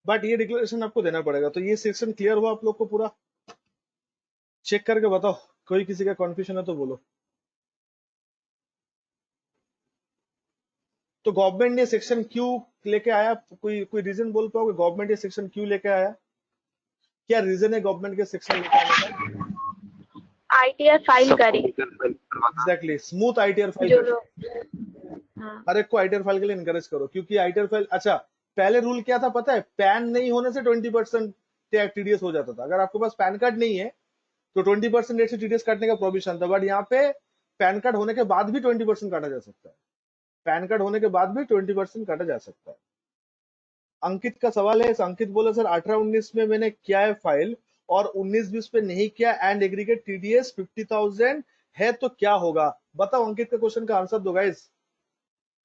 Speaker 1: बट ये डिक्लेरेशन आपको देना पड़ेगा। तो ये सेक्शन क्लियर हुआ आप लोग को पूरा? चेक करके बताओ, कोई किसी का कन्फ्यूजन है तो बोलो। तो गवर्नमेंट ने सेक्शन क्यों लेके आया, कोई रीजन बोल पाओगे गवर्नमेंट ये सेक्शन क्यों लेके आया? क्या रीजन है गवर्नमेंट के सेक्शन लेके आने का?
Speaker 4: आईटीआर फाइल करी।
Speaker 1: एग्जैक्टली, स्मूथ आईटीआर फाइल
Speaker 4: जो
Speaker 1: करी।
Speaker 4: हाँ,
Speaker 1: हर एक को आईटीआर फाइल के लिए इनकरेज करो, क्योंकि आईटीआर फाइल, अच्छा पहले रूल क्या था पता है? पैन नहीं होने से 20% टीडीएस हो जाता था। अगर आपके पास पैन कार्ड नहीं है तो 20% रेट से टीडीएस काटने का प्रोविजन था, बट यहाँ पे पैन कार्ड होने के बाद भी 20% काटा जा सकता है। पैन कार्ड होने के बाद भी 20% काटा जा सकता है। अंकित का सवाल है, अंकित बोले सर 18-19 में मैंने किया है फाइल और 19-20 पे नहीं किया एंड एग्रीगेट टीडीएस 50,000 है तो क्या होगा? बताओ अंकित का क्वेश्चन का आंसर दो गाइस।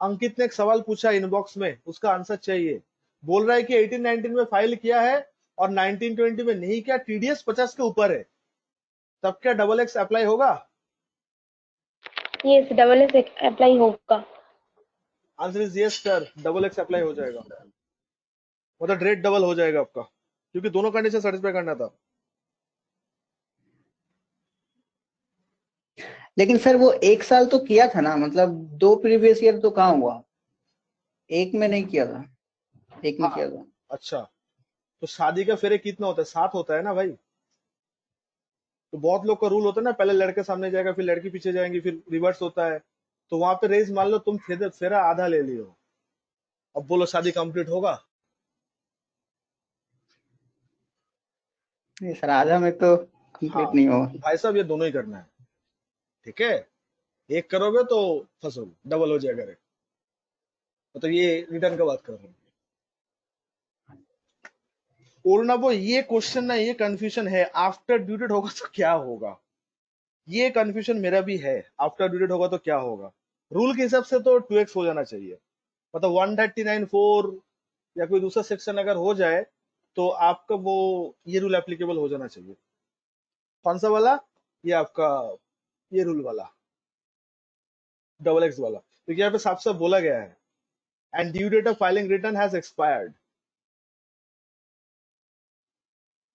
Speaker 1: अंकित ने एक सवाल पूछा इनबॉक्स में, उसका आंसर चाहिए। बोल रहा है कि 18-19 में फाइल किया है और 19-20 में नहीं किया, टीडीएस 50 के ऊपर है, तब क्या डबल एक्स अप्लाई होगा?
Speaker 4: यस, डबल एक्स अप्लाई होगा।
Speaker 1: Answer is yes sir, double x apply हो जाएगा, मतलब रेट डबल हो जाएगा आपका, क्योंकि दोनों कंडीशन सेटिस्फाई करना था।
Speaker 2: लेकिन सर वो 1 साल तो किया था ना, मतलब 2 प्रीवियस ईयर तो कहाँ हुआ? 1 में नहीं किया था, 1 में किया था।
Speaker 1: अच्छा, तो शादी का फेरे कितना होता है? 7 होता है ना भाई। तो बहुत लोग का रूल होता है ना, पहले लड़के सामने जाएगा फिर लड़की पीछे जाएंगी, फिर रिवर्स होता है। तो वहां पे रेस मान लो तुम फेरा आधा ले लियो, अब बोलो शादी कंप्लीट होगा?
Speaker 2: नहीं सर, आधा में तो कंप्लीट
Speaker 1: हाँ,
Speaker 2: नहीं होगा।
Speaker 1: तो भाई साहब ये दोनों ही करना है, ठीक है? एक करोगे तो फंसोगे, डबल हो जाएगा रेट। मतलब ये रिटर्न का बात कर रहे हैं। और ना वो ये क्वेश्चन ना, ये कंफ्यूजन है, आफ्टर ड्यू डेट होगा तो क्या होगा? ये कंफ्यूजन मेरा भी है, आफ्टर ड्यू डेट होगा तो क्या होगा? रूल के हिसाब से तो 2x हो जाना चाहिए, मतलब 139(4) या कोई दूसरा सेक्शन अगर हो जाए तो आपका वो ये रूल एप्लीकेबल हो जाना चाहिए। कौन सा वाला? ये आपका ये रूल वाला, डबल एक्स वाला, क्योंकि यहाँ पे साफ साफ बोला गया है and due date of filing return has expired.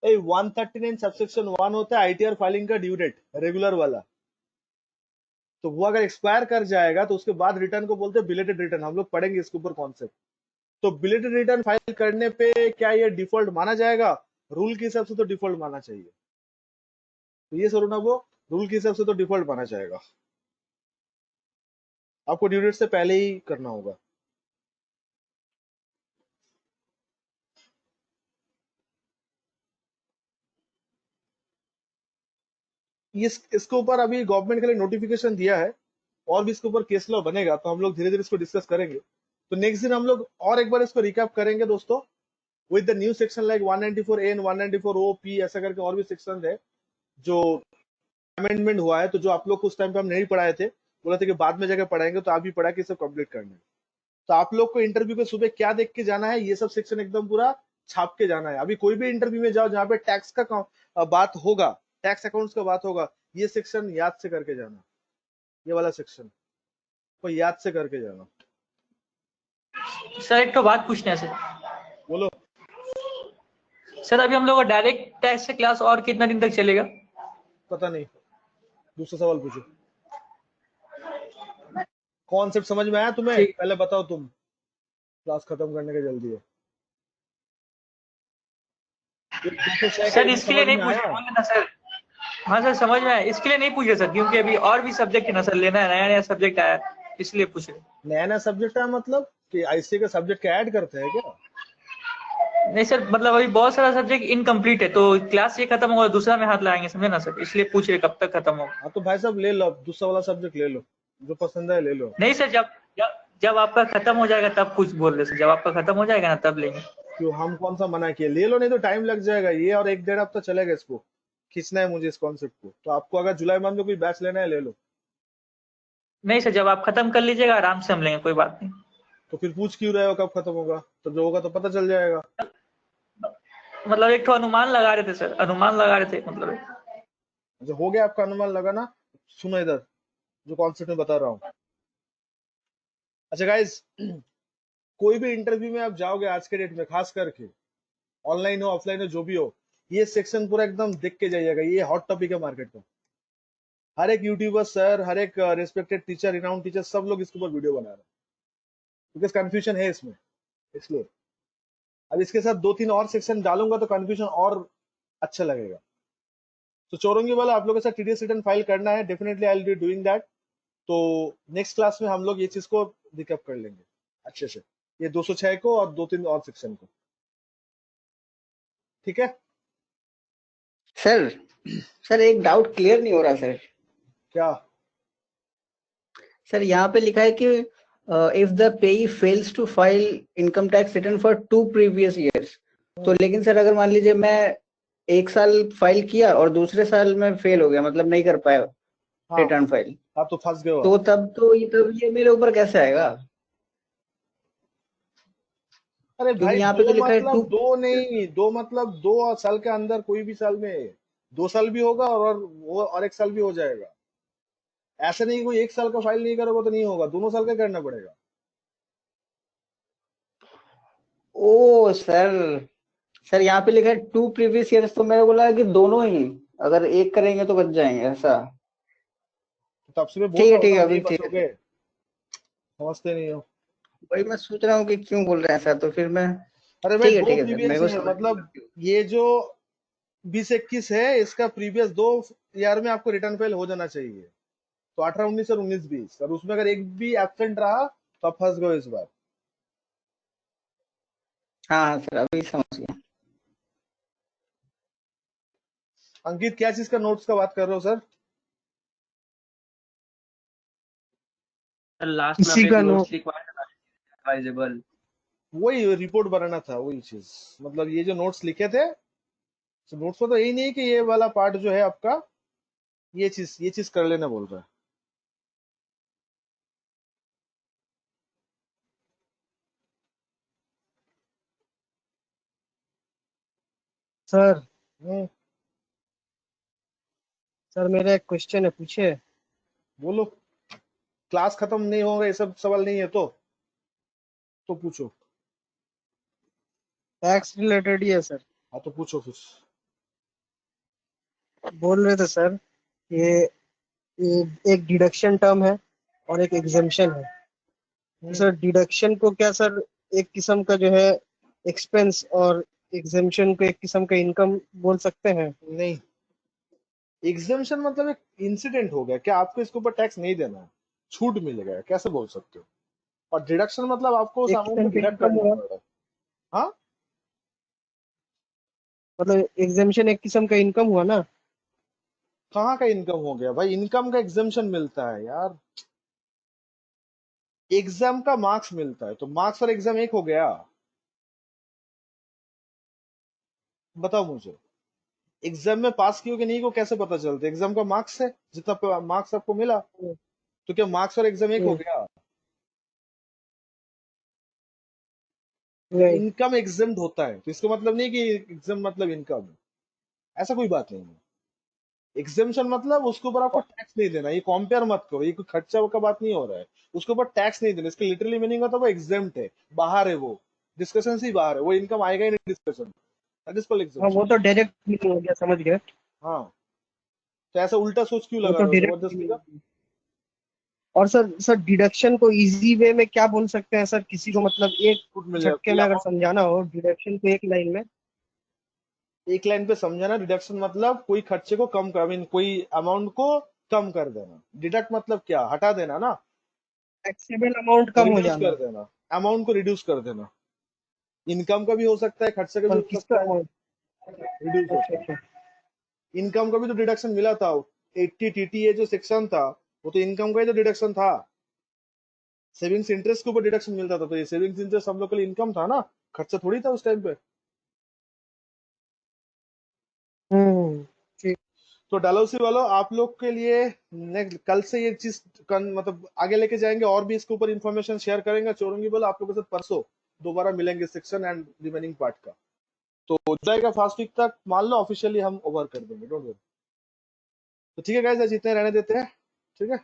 Speaker 1: 139 सबसेक्शन 1 होता है आईटीआर फाइलिंग का ड्यू डेट, रेगुलर वाला। तो वो अगर एक्सपायर कर जाएगा तो उसके बाद रिटर्न को बोलते हैं बिलेटेड रिटर्न। हम लोग पढ़ेंगे इसके ऊपर कॉन्सेप्ट। तो बिलेटेड रिटर्न फाइल करने पे क्या ये डिफॉल्ट माना जाएगा? रूल के हिसाब से तो डिफॉल्ट माना चाहिए। तो ये सर ना वो रूल के हिसाब से तो डिफॉल्ट माना जाएगा, आपको ड्यू डेट से पहले ही करना होगा। इसके ऊपर अभी गवर्नमेंट के लिए नोटिफिकेशन दिया है और भी इसके ऊपर केस लॉ बनेगा, तो हम लोग धीरे धीरे इसको डिस्कस करेंगे। तो नेक्स्ट दिन हम लोग और एक बार इसको रिकैप करेंगे दोस्तों, with the new section like 194A and 194OP, ऐसा करके और भी सेक्शन है जो अमेंडमेंट हुआ है। तो जो आप लोग को उस टाइम पे हम नहीं पढ़ाए थे, बोला था कि बाद में जाकर पढ़ाएंगे, तो आप भी पढ़ा के सब कंप्लीट करना है। तो आप लोग को इंटरव्यू पे सुबह क्या देख के जाना है, ये सब सेक्शन एकदम पूरा छाप के जाना है। अभी कोई भी इंटरव्यू में जाओ जहाँ पे टैक्स का बात होगा, टैक्स अकाउंट्स का बात होगा, ये सेक्शन याद से करके जाना, ये वाला सेक्शन को याद से करके जाना।
Speaker 3: सर एक तो बात पूछना है सर।
Speaker 1: बोलो।
Speaker 3: सर अभी हम लोग का डायरेक्ट टैक्स से क्लास और कितना दिन तक चलेगा?
Speaker 1: पता नहीं, दूसरा सवाल पूछो। कॉन्सेप्ट समझ में आया तुम्हें?
Speaker 3: ठीक।
Speaker 1: पहले बताओ तुम, क्लास खत्म करने का जल्दी है।
Speaker 3: सर इसके लिए नहीं पूछ रहे, बोल देना सर। हाँ सर समझ में आया, इसके लिए नहीं पूछ रहे सर, क्योंकि अभी और भी सब्जेक्ट है ना सर, लेना है, नया नया सब्जेक्ट आया, इसलिए पूछ रहे।
Speaker 1: नया नया सब्जेक्ट है मतलब कि आईसीए का सब्जेक्ट ऐड करते हैं क्या?
Speaker 3: नहीं सर, मतलब अभी बहुत सारा सब्जेक्ट इनकम्प्लीट है, तो क्लास ये खत्म होगा दूसरा में हाथ लगाएंगे, समझे ना सर, इसलिए पूछ रहे कब तक खत्म होगा।
Speaker 1: हाँ तो भाई साहब ले लो, दूसरा वाला सब्जेक्ट ले लो, जो पसंद है ले लो।
Speaker 3: नहीं सर, जब आपका खत्म हो जाएगा तब कुछ बोल रहे सर, जब आपका खत्म हो जाएगा ना तब लेंगे।
Speaker 1: क्यों, हम कौन सा मना किया, ले लो, नहीं तो टाइम लग जाएगा, ये और 1-1.5 हफ्ता चलेगा, इसको खींचना है मुझे इस कॉन्सेप्ट को। तो आपको अगर जुलाई मंथ में कोई बैच लेना है ले लो।
Speaker 3: नहीं सर, जब आप खत्म कर लीजिएगा आराम से हम लेंगे, कोई बात नहीं।
Speaker 1: तो फिर पूछ क्यों रहे हो कब खत्म होगा, तो जो होगा तो पता चल जाएगा।
Speaker 3: मतलब एक ठो अनुमान लगा रहे थे सर, अनुमान लगा रहे थे मतलब।
Speaker 1: जो हो गया आपका अनुमान लगाना। सुनो इधर, जो कॉन्सेप्ट में बता रहा हूँ। अच्छा गाइस, कोई भी इंटरव्यू में आप जाओगे आज के डेट में, खास करके ऑनलाइन हो ऑफलाइन हो जो भी हो, ये सेक्शन पूरा एकदम देख के जाइएगा, ये हॉट टॉपिक है मार्केट का। हर एक यूट्यूबर सर, हर एक रिस्पेक्टेड टीचर, रिनाउंड टीचर, सब लोग इसके ऊपर वीडियो बना रहे हैं, बिकॉज कंफ्यूजन है इसमें, इसलिए। अब इसके साथ 2-3 और सेक्शन डालूंगा तो कंफ्यूजन और अच्छा लगेगा। तो चौरंगी वाला आप लोगों के साथ टीडीएस रिटर्न फाइल करना है, definitely I will be doing that. तो नेक्स्ट क्लास में हम लोग ये चीज को रिकैप कर लेंगे अच्छे से, ये 206 को और 2-3 और सेक्शन को, ठीक है।
Speaker 2: सर सर एक डाउट क्लियर नहीं हो रहा सर।
Speaker 1: क्या?
Speaker 2: सर यहाँ पे लिखा है कि if the payee fails to file income tax return for 2 previous years, तो लेकिन सर अगर मान लीजिए मैं 1 साल फाइल किया और दूसरे साल में फेल हो गया, मतलब नहीं कर पाया रिटर्न फाइल,
Speaker 1: आप तो फंस गए हो।
Speaker 2: तो तब ये मेरे ऊपर कैसे आएगा?
Speaker 1: अरे
Speaker 2: क्योंकि
Speaker 1: भाई,
Speaker 2: यहाँ पे तो
Speaker 1: दो
Speaker 2: लिखा है
Speaker 1: मतलब
Speaker 2: 2।
Speaker 1: दो नहीं, 2 मतलब 2 साल के अंदर, कोई भी साल में 2 साल भी होगा और वो और 1 साल भी हो जाएगा। ऐसा नहीं कि कोई 1 साल का फाइल नहीं करोगे तो नहीं होगा, दोनों साल का करना पड़ेगा।
Speaker 2: ओ सर यहाँ पे लिखा है 2 प्रीवियस ईयर्स, तो मैंने बोला कि दोनों ही अगर एक करेंगे तो बच जाएंगे ऐसा।
Speaker 1: तो तब से मैं बोल रहा हूँ
Speaker 2: ठीक
Speaker 1: ना,
Speaker 2: है
Speaker 1: नहीं
Speaker 2: अभी ठीक है।
Speaker 1: बचोगे, समझते नहीं हो।
Speaker 2: वही मैं सोच रहा हूँ कि क्यों बोल रहे हैं सर, तो फिर मैं
Speaker 1: अरे भाई,
Speaker 2: ठीक
Speaker 1: 2
Speaker 2: है सर, मेरे
Speaker 1: प्रीवियस
Speaker 2: को
Speaker 1: है,
Speaker 2: समझ में
Speaker 1: मतलब ये जो 20-21 है, इसका प्रीवियस 2 ईयर में आपको रिटर्न फाइल हो जाना चाहिए। तो 18-19 और 19-20, और उसमें अगर एक भी एब्सेंट रहा तो आप फंस गए इस बार।
Speaker 2: हाँ सर अभी समझ गया।
Speaker 1: अंकित, क्या चीज का नोट्स का बात कर रहे हो सर?
Speaker 3: लास्ट में आपने एक नोट्स लिखवाया था एडवाइजेबल।
Speaker 1: वही रिपोर्ट बनाना था, वही चीज, मतलब ये जो नोट्स लिखे थे, नोट्स में तो यही नहीं है कि ये वाला पार्ट जो है आपका, ये चीज कर लेना बोल रहा है।
Speaker 6: सर
Speaker 1: हम्म,
Speaker 6: सर मेरा एक क्वेश्चन है, पूछे?
Speaker 1: बोलो। क्लास खत्म नहीं होगा, ये सब सवाल नहीं है तो पूछो।
Speaker 6: टैक्स रिलेटेड ही है सर।
Speaker 1: हाँ तो पूछो कुछ।
Speaker 6: बोल रहे थे सर, ये एक डिडक्शन टर्म है और एक एग्जेम्पशन है। तो सर डिडक्शन को क्या सर एक किस्म का जो है एक्सपेंस, और एग्जेम्पशन को एक किस्म का इनकम बोल सकते हैं?
Speaker 1: नहीं, एग्जामेशन मतलब एक इंसिडेंट हो गया, क्या आपको इसके ऊपर टैक्स नहीं देना है, छूट मिलेगा, कैसे बोल सकते हो। और डिडक्शन मतलब आपको उस
Speaker 6: एक
Speaker 1: अमाउंट को
Speaker 6: किस्म का
Speaker 1: डिडक्ट
Speaker 6: इनकम
Speaker 1: करना
Speaker 6: हुआ,
Speaker 1: पड़ेगा। हाँ,
Speaker 6: मतलब एग्जेम्पशन एक किस्म का इनकम हुआ ना।
Speaker 1: कहाँ का इनकम हो गया भाई, इनकम का एग्जामेशन मिलता है यार, एग्जाम का मार्क्स मिलता है, तो मार्क्स और एग्जाम एक हो गया। बताओ मुझे, एग्जाम में पास किए कि नहीं को कैसे पता चलता है? एग्जाम का मार्क्स है, जितना मार्क्स आपको मिला, तो क्या मार्क्स और एग्जाम एक हो गया?
Speaker 6: राइट।
Speaker 1: इनकम एग्जाम होता है, तो इसका मतलब नहीं कि एग्जाम मतलब इनकम, ऐसा कोई बात नहीं है। एग्जामेशन मतलब उसके ऊपर आपको टैक्स नहीं देना, ये कंपेयर मत करो, ये कोई खर्चा का बात नहीं हो रहा है, उसके ऊपर टैक्स नहीं देना, इसका लिटरली मीनिंग होता है वो एग्जाम्प्ट है, बाहर है, वो डिस्कशन से ही बाहर है, वो इनकम आएगा ही नहीं डिस्कशन, दैट इज कॉल्ड
Speaker 6: हाँ वो
Speaker 1: एग्जाम्पशन।
Speaker 6: तो डायरेक्ट मीनिंग हो गया, समझ गए।
Speaker 1: हाँ, तो ऐसा उल्टा सोच क्यों
Speaker 6: वो
Speaker 1: लगा
Speaker 6: तो
Speaker 1: रहे हो
Speaker 6: डायरेक्ट
Speaker 1: जबरदस्ती का?
Speaker 6: मीनिंग। और सर डिडक्शन को इजी वे में क्या बोल सकते हैं सर, किसी को मतलब एक
Speaker 1: छूट मिल जाएगा,
Speaker 6: झटके में अगर समझाना हो डिडक्शन को एक लाइन में?
Speaker 1: एक लाइन पे समझाना, डिडक्शन मतलब कोई खर्चे को कम कर, मीन कोई अमाउंट को कम कर देना, डिडक्ट मतलब क्या, हटा देना ना,
Speaker 6: टैक्सेबल अमाउंट कम हो
Speaker 1: रिड्यूस
Speaker 6: जाना।
Speaker 1: कर देना, अमाउंट को रिड्यूस कर देना। इनकम का भी हो सकता है, खर्चे का भी
Speaker 6: पर
Speaker 1: हो
Speaker 6: किसका
Speaker 1: सकता है,
Speaker 6: अमाउंट?
Speaker 1: रिड्यूस
Speaker 6: अच्छा
Speaker 1: होता है।
Speaker 6: अच्छा।
Speaker 1: इनकम का भी तो डिडक्शन मिला था, 80 टीटीए जो सेक्शन था, वो तो इनकम का ही तो डिडक्शन था, सेविंग्स इंटरेस्ट के ऊपर डिडक्शन मिलता था, तो ये सेविंग्स इंटरेस्ट हम लोग के लिए इनकम था ना, खर्चा थोड़ी था उस टाइम पे।
Speaker 6: ठीक।
Speaker 1: तो डलहौसी वालों, आप लोग के लिए नेक्स्ट कल से ये चीज मतलब आगे लेके जाएंगे, और भी इसके ऊपर इंफॉर्मेशन शेयर करेंगे। चौरंगी बोला आप लोगों के साथ परसों दोबारा मिलेंगे सेक्शन एंड रिमेनिंग पार्ट का। तो जाएगा फास्ट वीक तक, मान लो ऑफिशियली हम ओवर कर देंगे, डोंट वरी। तो ठीक है गाइस, आज इतने रहने देते हैं, ठीक है।